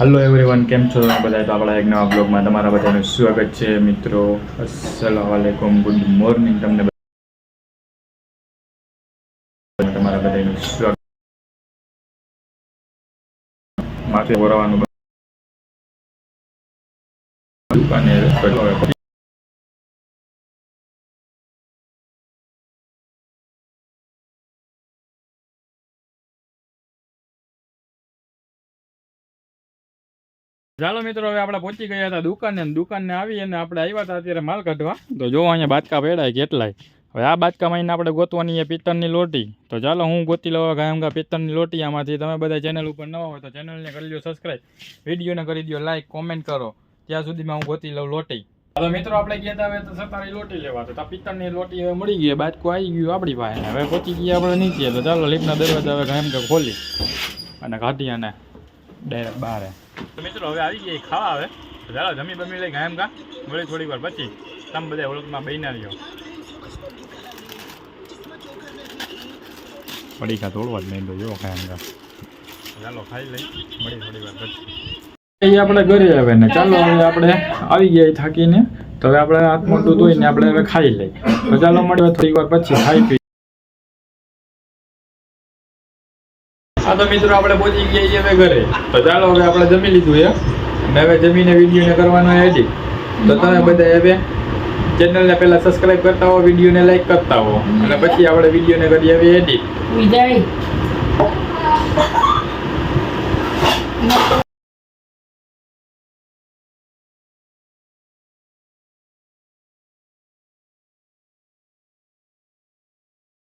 hello everyone केम छो તમે બધા તો આપણા એક નવા બ્લોગમાં તમારા બધાનું સ્વાગત છે મિત્રો અસ્સલામુ અલૈકુમ ગુડ મોર્નિંગ તમને તમારા બધાનું સ્વાગત માથે વરાવાનું દુકાને ચાલો મિત્રો હવે આપણે પહોંચી ગયા હતા દુકાને આવી અને આપણે આવ્યા હતા અત્યારે માલ કાઢવા તો જો અહીંયા બાટકા પડ્યા કેટલાય હવે આ બાટકામાં આપણે ગોતવાની છે પિત્તળની લોટી તો ચાલો હું ગોતી લઉં ગાયમગા પિત્તળની લોટી આમાંથી તમે બધા ચેનલ ઉપર નવા હોય તો ચેનલને કરી લો સબસ્ક્રાઈબ વિડીયોને કરી દો લાઈક કોમેન્ટ કરો ત્યાં સુધીમાં હું ગોતી લઉં લોટી હવે મિત્રો આપણે ગયા હતા હવે તો સતારી લોટી લેવા તો પિત્તળની લોટી હવે મળી ગઈ બાટકો આવી ગયું આપણી પાસે હવે પહોંચી ગયા આપણે નીચે તો ચાલો લીપના દરવાજા હવે ગાયમગા ખોલી અને કાઢી અને ડાયરેક્ટ બહાર તો મિત્રો હવે આવી ગયા ખાવા આવે તો ચાલો જમી બમી લઈ ગાયમગા વળી થોડીક વાર પછી તમે બધા ઓળખમાં બહીના રહ્યો પડીકા તોડવા જ નહીં તો જો ગાયમગા ચાલો ખાઈ લઈ મળી થોડી વાર પછી આપણે ઘરે આવે ને ચાલો હવે આપણે આવી ગયા થાકીને તો હવે આપણે હાથ મોઢું ધોઈને આપણે હવે ખાઈ લઈ તો ચાલો મળીએ થોડીક વાર પછી ખાઈ પી હા તો મિત્રો આપણે પહોંચી ગયા હવે ઘરે તો ચાલો હવે આપણે જમી લીધું છે અને હવે જમીને વિડીયોને કરવાનો એડિટ તો તમે બધા હવે ચેનલને પહેલા સબસ્ક્રાઇબ કરતા હો વિડીયોને લાઈક કરતા હો અને પછી આપણે વિડીયોને કરીએ હવે એડિટ